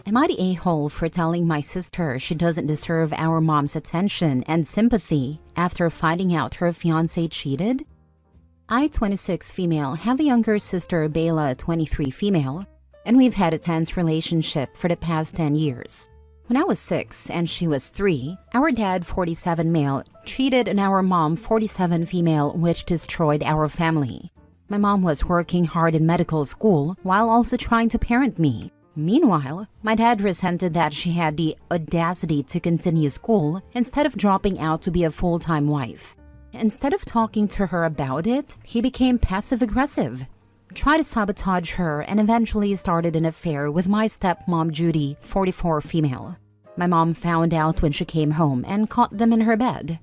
Am I the a-hole for telling my sister she doesn't deserve our mom's attention and sympathy after finding out her fiancé cheated? I, 26 female, have a younger sister, Bella, 23 female, and we've had a tense relationship for the past 10 years. When I was 6 and she was 3, our dad, 47 male, cheated on our mom, 47 female, which destroyed our family. My mom was working hard in medical school while also trying to parent me. Meanwhile, my dad resented that she had the audacity to continue school instead of dropping out to be a full-time wife. Instead of talking to her about it, he became passive-aggressive, tried to sabotage her, and eventually started an affair with my stepmom Judy, 44 female. My mom found out when she came home and caught them in her bed.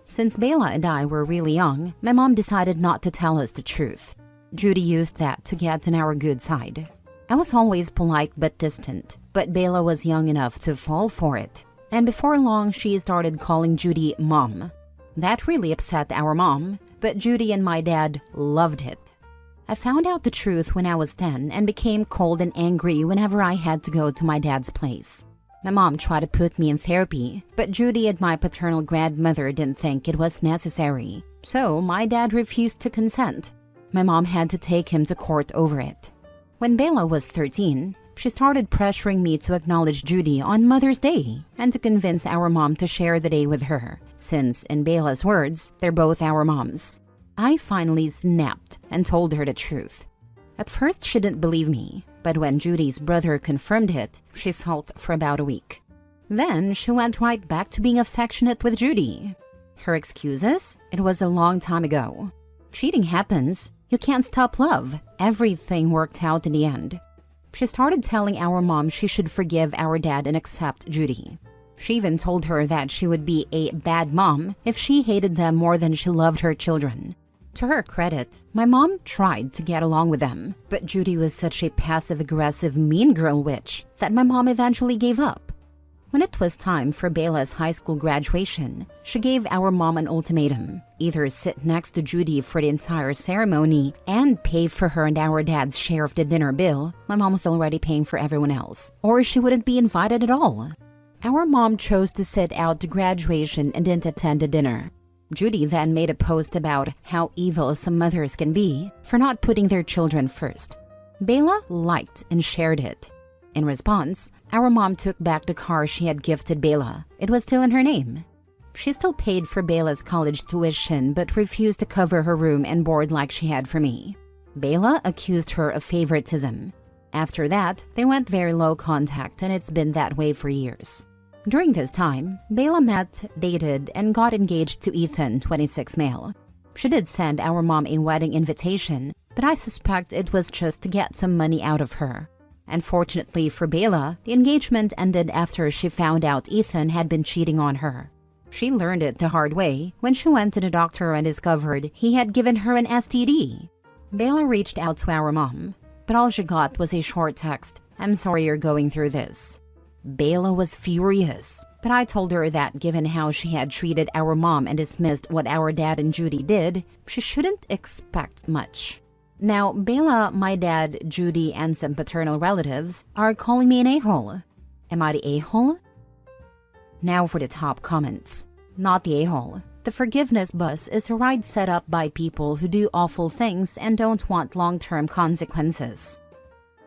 Since Bella and I were really young, my mom decided not to tell us the truth. Judy used that to get on our good side. I was always polite but distant, but Bella was young enough to fall for it. And before long, she started calling Judy Mom. That really upset our mom, but Judy and my dad loved it. I found out the truth when I was 10 and became cold and angry whenever I had to go to my dad's place. My mom tried to put me in therapy, but Judy and my paternal grandmother didn't think it was necessary. So my dad refused to consent. My mom had to take him to court over it. When Bella was 13, she started pressuring me to acknowledge Judy on Mother's Day and to convince our mom to share the day with her, since, in Bella's words, they're both our moms. I finally snapped and told her the truth. At first, she didn't believe me, but when Judy's brother confirmed it, she sulked for about a week. Then, she went right back to being affectionate with Judy. Her excuses? It was a long time ago. Cheating happens. You can't stop love. Everything worked out in the end. She started telling our mom she should forgive our dad and accept Judy. She even told her that she would be a bad mom if she hated them more than she loved her children. To her credit, my mom tried to get along with them, but Judy was such a passive-aggressive mean girl witch that my mom eventually gave up. When it was time for Bella's high school graduation, she gave our mom an ultimatum: either sit next to Judy for the entire ceremony and pay for her and our dad's share of the dinner bill. My mom was already paying for everyone else, or she wouldn't be invited at all. Our mom chose to sit out the graduation and didn't attend the dinner. Judy then made a post about how evil some mothers can be for not putting their children first. Bella liked and shared it. In response, our mom took back the car she had gifted Bella. It was still in her name. She still paid for Bella's college tuition but refused to cover her room and board like she had for me. Bella accused her of favoritism. After that, they went very low contact, and it's been that way for years. During this time, Bella met, dated, and got engaged to Ethan, 26 male. She did send our mom a wedding invitation, but I suspect it was just to get some money out of her. Unfortunately for Bella, the engagement ended after she found out Ethan had been cheating on her. She learned it the hard way when she went to the doctor and discovered he had given her an STD. Bella reached out to our mom, but all she got was a short text: "I'm sorry you're going through this." Bella was furious, but I told her that given how she had treated our mom and dismissed what our dad and Judy did, she shouldn't expect much. Now, Bella, my dad, Judy, and some paternal relatives are calling me an a-hole. Am I the a-hole? Now for the top comments. Not the a-hole. The forgiveness bus is a ride set up by people who do awful things and don't want long-term consequences.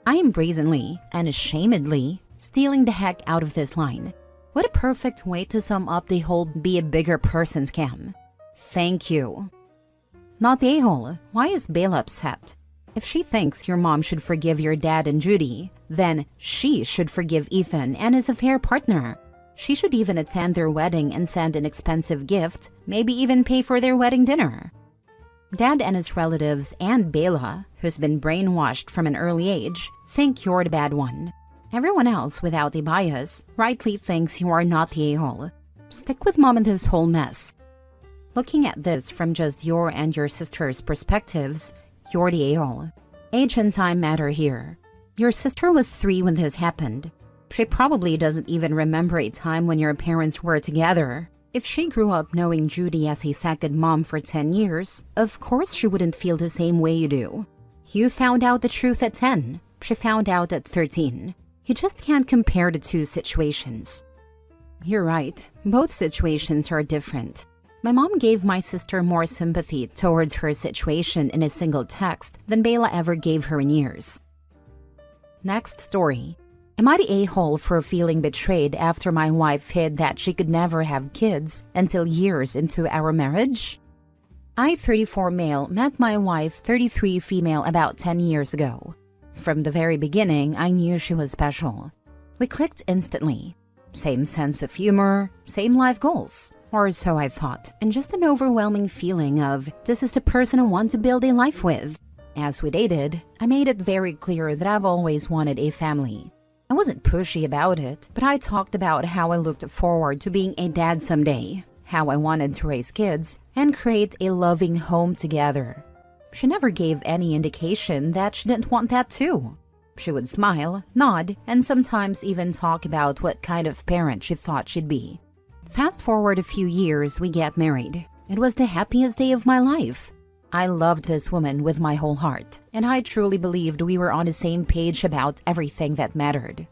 I am brazenly, unashamedly, stealing the heck out of this line. What a perfect way to sum up the whole be a bigger person scam. Thank you. Not the a-hole. Why is Bella upset? If she thinks your mom should forgive your dad and Judy, then she should forgive Ethan and his affair partner. She should even attend their wedding and send an expensive gift, maybe even pay for their wedding dinner. Dad and his relatives and Bella, who's been brainwashed from an early age, think you're the bad one. Everyone else without a bias rightly thinks you are not the a-hole. Stick with mom in this whole mess. Looking at this from just your and your sister's perspectives, you're the a-hole. Age and time matter here. Your sister was 3 when this happened. She probably doesn't even remember a time when your parents were together. If she grew up knowing Judy as a second mom for 10 years, of course she wouldn't feel the same way you do. You found out the truth at 10. She found out at 13. You just can't compare the two situations. You're right, both situations are different. My mom gave my sister more sympathy towards her situation in a single text than Bella ever gave her in years. Next story. Am I the a-hole for feeling betrayed after my wife hid that she could never have kids until years into our marriage? I, 34 male, met my wife, 33 female, about 10 years ago. From the very beginning, I knew she was special. We clicked instantly. Same sense of humor, same life goals, or so I thought, and just an overwhelming feeling of, this is the person I want to build a life with. As we dated, I made it very clear that I've always wanted a family. I wasn't pushy about it, but I talked about how I looked forward to being a dad someday, how I wanted to raise kids, and create a loving home together. She never gave any indication that she didn't want that too. She would smile, nod, and sometimes even talk about what kind of parent she thought she'd be. Fast forward a few years, we get married. It was the happiest day of my life. I loved this woman with my whole heart, and I truly believed we were on the same page about everything that mattered.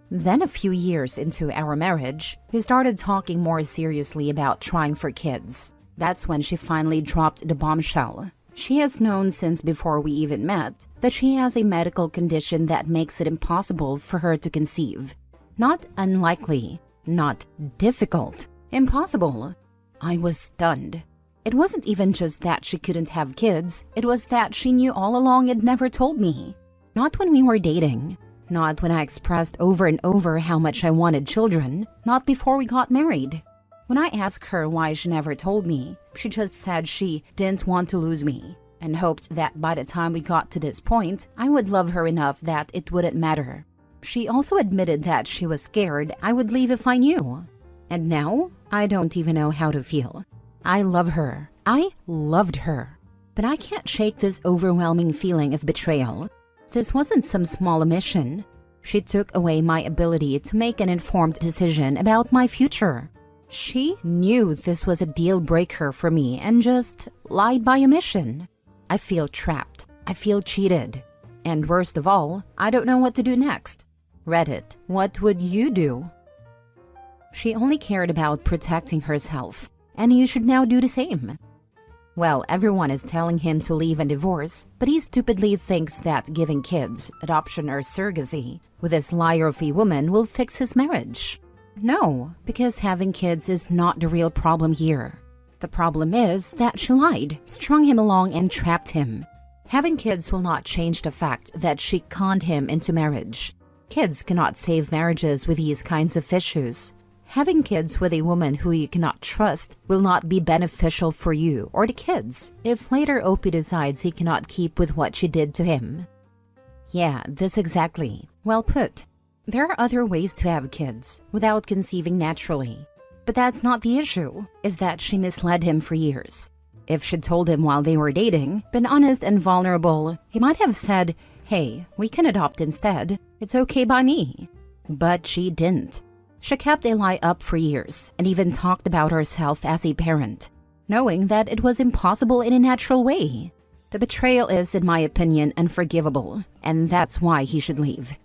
Then a few years into our marriage, we started talking more seriously about trying for kids. That's when she finally dropped the bombshell. She has known since before we even met that she has a medical condition that makes it impossible for her to conceive. Not unlikely, not difficult, impossible. I was stunned. It wasn't even just that she couldn't have kids, it was that she knew all along and never told me. Not when we were dating, not when I expressed over and over how much I wanted children, not before we got married. When I asked her why she never told me, she just said she didn't want to lose me and hoped that by the time we got to this point, I would love her enough that it wouldn't matter. She also admitted that she was scared I would leave if I knew. And now, I don't even know how to feel. I love her. I loved her. But I can't shake this overwhelming feeling of betrayal. This wasn't some small omission. She took away my ability to make an informed decision about my future. She knew this was a deal breaker for me and just lied by omission. I feel trapped. I feel cheated. And worst of all, I don't know what to do next. Reddit, what would you do? She only cared about protecting herself. And you should now do the same. Well, everyone is telling him to leave and divorce, but he stupidly thinks that giving kids, adoption or surrogacy, with this liar of a woman will fix his marriage. No, because having kids is not the real problem here. The problem is that she lied, strung him along and trapped him. Having kids will not change the fact that she conned him into marriage. Kids cannot save marriages with these kinds of issues. Having kids with a woman who you cannot trust will not be beneficial for you or the kids if later Opie decides he cannot keep with what she did to him. Yeah, this exactly. Well put. There are other ways to have kids without conceiving naturally. But that's not the issue, is that she misled him for years. If she'd told him while they were dating, been honest and vulnerable, he might have said, hey, we can adopt instead. It's okay by me. But she didn't. She kept a lie up for years and even talked about herself as a parent, knowing that it was impossible in a natural way. The betrayal is, in my opinion, unforgivable, and that's why he should leave.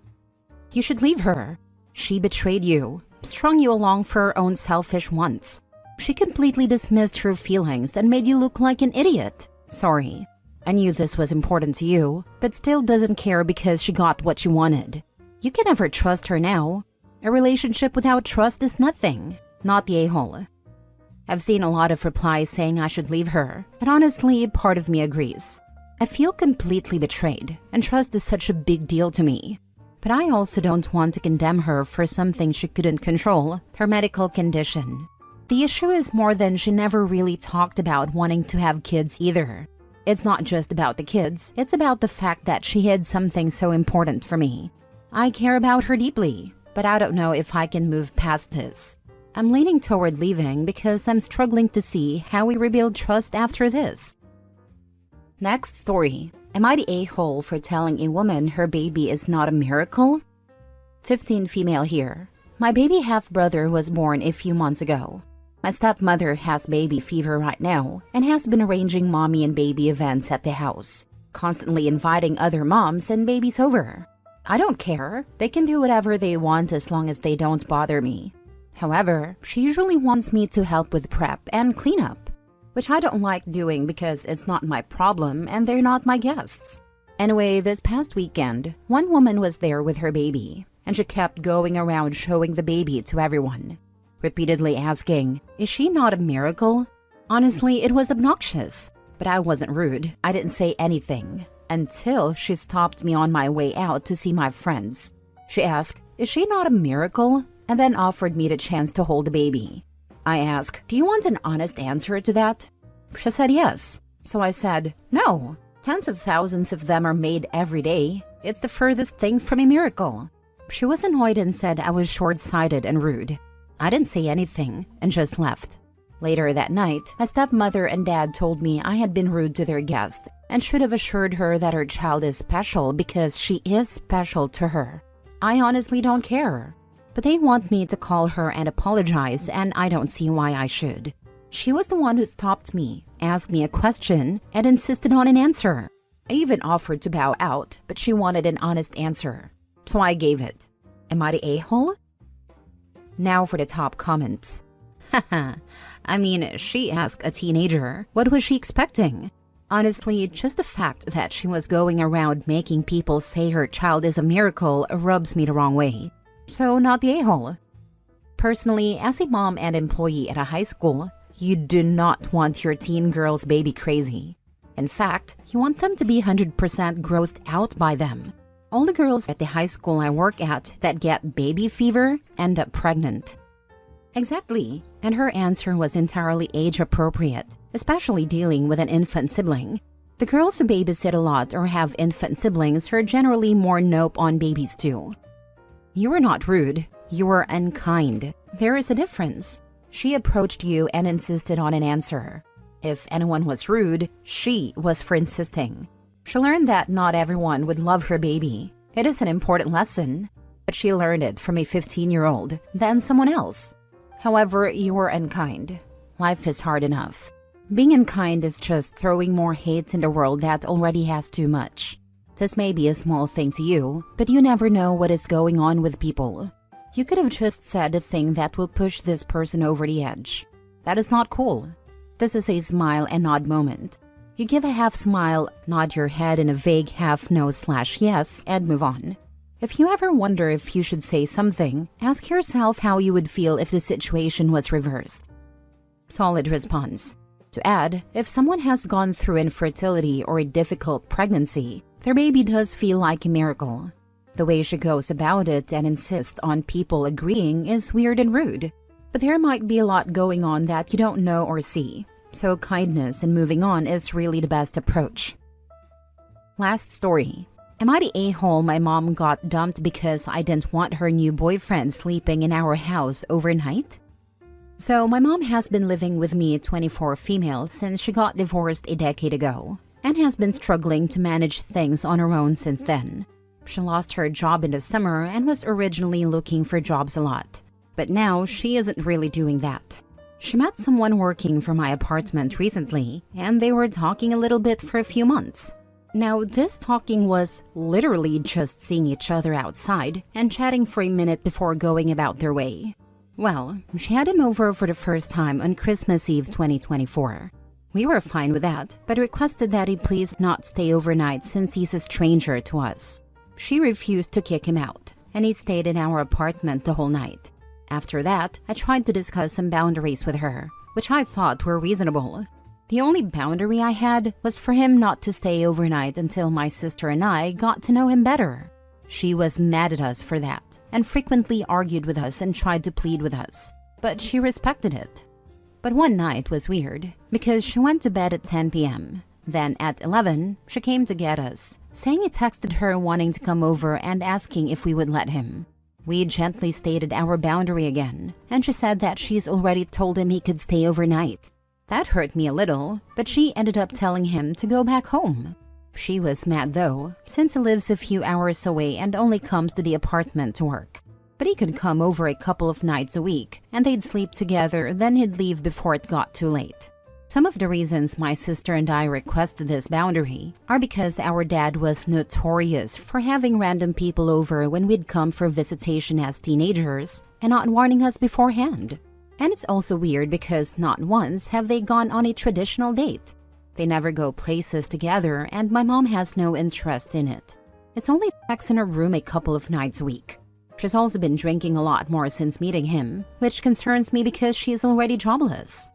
You should leave her. She betrayed you, strung you along for her own selfish wants. She completely dismissed her feelings and made you look like an idiot. Sorry. I knew this was important to you, but still doesn't care because she got what she wanted. You can never trust her now. A relationship without trust is nothing, not the a-hole. I've seen a lot of replies saying I should leave her, and honestly, part of me agrees. I feel completely betrayed, and trust is such a big deal to me. But I also don't want to condemn her for something she couldn't control, her medical condition. The issue is more than she never really talked about wanting to have kids either. It's not just about the kids, it's about the fact that she hid something so important for me. I care about her deeply, but I don't know if I can move past this. I'm leaning toward leaving because I'm struggling to see how we rebuild trust after this. Next story. Am I the a-hole for telling a woman her baby is not a miracle? 15 female here. My baby half-brother was born a few months ago. My stepmother has baby fever right now and has been arranging mommy and baby events at the house, constantly inviting other moms and babies over. I don't care. They can do whatever they want as long as they don't bother me. However, she usually wants me to help with prep and cleanup, which I don't like doing because it's not my problem and they're not my guests. Anyway, this past weekend, one woman was there with her baby, and she kept going around showing the baby to everyone, repeatedly asking, "Is she not a miracle?" Honestly, it was obnoxious, but I wasn't rude. I didn't say anything until she stopped me on my way out to see my friends. She asked, "Is she not a miracle?" and then offered me the chance to hold the baby. I asked, "Do you want an honest answer to that?" She said yes. So I said, "No. Tens of thousands of them are made every day. It's the furthest thing from a miracle." She was annoyed and said I was short-sighted and rude. I didn't say anything and just left. Later that night, my stepmother and dad told me I had been rude to their guest and should have assured her that her child is special because she is special to her. I honestly don't care. But they want me to call her and apologize, and I don't see why I should. She was the one who stopped me, asked me a question, and insisted on an answer. I even offered to bow out, but she wanted an honest answer. So I gave it. Am I the a-hole? Now for the top comment. Haha, I mean, she asked a teenager. What was she expecting? Honestly, just the fact that she was going around making people say her child is a miracle rubs me the wrong way. So not the a-hole. Personally, as a mom and employee at a high school, you do not want your teen girl's baby crazy. In fact, you want them to be 100% grossed out by them. All the girls at the high school I work at that get baby fever end up pregnant. Exactly, and her answer was entirely age-appropriate, especially dealing with an infant sibling. The girls who babysit a lot or have infant siblings are generally more nope on babies too. You were not rude, you were unkind. There is a difference. She approached you and insisted on an answer. If anyone was rude, she was for insisting. She learned that not everyone would love her baby. It is an important lesson, but she learned it from a 15-year-old, then someone else. However, you were unkind. Life is hard enough. Being unkind is just throwing more hate in the world that already has too much. This may be a small thing to you, but you never know what is going on with people. You could have just said a thing that will push this person over the edge. That is not cool. This is a smile and nod moment. You give a half smile, nod your head in a vague half no/yes, and move on. If you ever wonder if you should say something, ask yourself how you would feel if the situation was reversed. Solid response. To add, if someone has gone through infertility or a difficult pregnancy, their baby does feel like a miracle. The way she goes about it and insists on people agreeing is weird and rude. But there might be a lot going on that you don't know or see. So kindness and moving on is really the best approach. Last story. Am I the a-hole my mom got dumped because I didn't want her new boyfriend sleeping in our house overnight? So my mom has been living with me, 24 female, since she got divorced a decade ago, and has been struggling to manage things on her own since then. She lost her job in the summer and was originally looking for jobs a lot, but now she isn't really doing that. She met someone working for my apartment recently, and they were talking a little bit for a few months. Now, this talking was literally just seeing each other outside and chatting for a minute before going about their way. Well, she had him over for the first time on Christmas Eve 2024. We were fine with that, but requested that he please not stay overnight since he's a stranger to us. She refused to kick him out, and he stayed in our apartment the whole night. After that, I tried to discuss some boundaries with her, which I thought were reasonable. The only boundary I had was for him not to stay overnight until my sister and I got to know him better. She was mad at us for that, and frequently argued with us and tried to plead with us, but she respected it. But one night was weird, because she went to bed at 10 p.m. Then at 11, she came to get us, saying he texted her wanting to come over and asking if we would let him. We gently stated our boundary again, and she said that she's already told him he could stay overnight. That hurt me a little, but she ended up telling him to go back home. She was mad though, since he lives a few hours away and only comes to the apartment to work. But he could come over a couple of nights a week, and they'd sleep together, then he'd leave before it got too late. Some of the reasons my sister and I requested this boundary are because our dad was notorious for having random people over when we'd come for visitation as teenagers and not warning us beforehand. And it's also weird because not once have they gone on a traditional date. They never go places together and my mom has no interest in it. It's only sex in her room a couple of nights a week. She's also been drinking a lot more since meeting him, which concerns me because she's already jobless.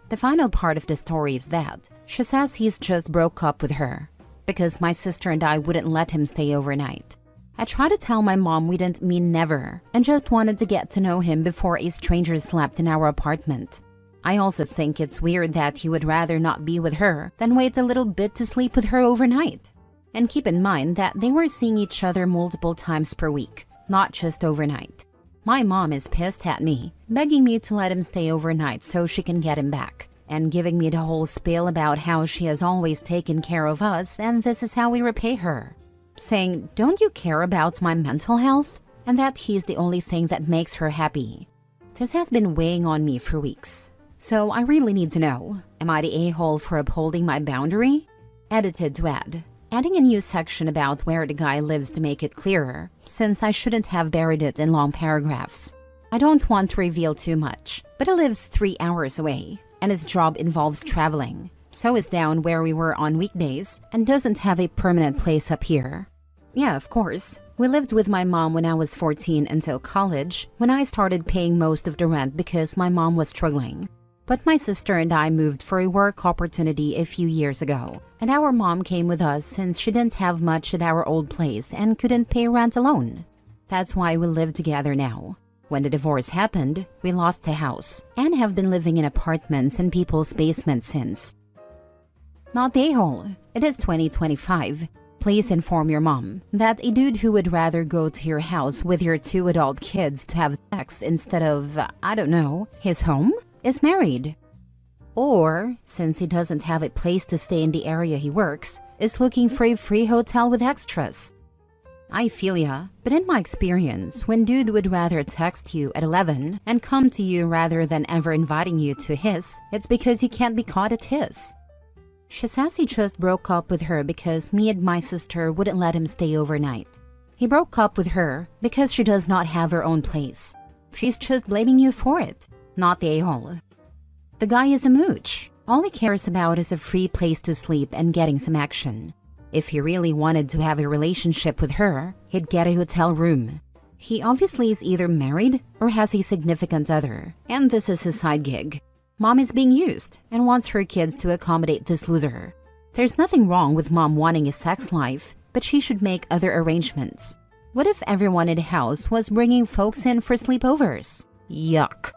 The final part of the story is that she says he's just broke up with her because my sister and I wouldn't let him stay overnight. I tried to tell my mom we didn't mean never and just wanted to get to know him before a stranger slept in our apartment. I also think it's weird that he would rather not be with her than wait a little bit to sleep with her overnight. And keep in mind that they were seeing each other multiple times per week, not just overnight. My mom is pissed at me, begging me to let him stay overnight so she can get him back, and giving me the whole spiel about how she has always taken care of us and this is how we repay her. Saying, don't you care about my mental health? And that he's the only thing that makes her happy. This has been weighing on me for weeks. So I really need to know, am I the a-hole for upholding my boundary? Edited to add. Adding a new section about where the guy lives to make it clearer, since I shouldn't have buried it in long paragraphs. I don't want to reveal too much, but he lives 3 hours away, and his job involves traveling. So is down where we were on weekdays, and doesn't have a permanent place up here. Yeah, of course. We lived with my mom when I was 14 until college, when I started paying most of the rent because my mom was struggling. But my sister and I moved for a work opportunity a few years ago, and our mom came with us since she didn't have much at our old place and couldn't pay rent alone. That's why we live together now. When the divorce happened, we lost the house and have been living in apartments and people's basements since. Not the a-hole. It is 2025. Please inform your mom that a dude who would rather go to your house with your 2 adult kids to have sex instead of, I don't know, his home? Is married. Or, since he doesn't have a place to stay in the area he works, is looking for a free hotel with extras. I feel ya, but in my experience, when dude would rather text you at 11 and come to you rather than ever inviting you to his, it's because he can't be caught at his. She says he just broke up with her because me and my sister wouldn't let him stay overnight. He broke up with her because she does not have her own place. She's just blaming you for it. Not the a-hole. The guy is a mooch. All he cares about is a free place to sleep and getting some action. If he really wanted to have a relationship with her, he'd get a hotel room. He obviously is either married or has a significant other, and this is his side gig. Mom is being used and wants her kids to accommodate this loser. There's nothing wrong with mom wanting a sex life, but she should make other arrangements. What if everyone in the house was bringing folks in for sleepovers? Yuck.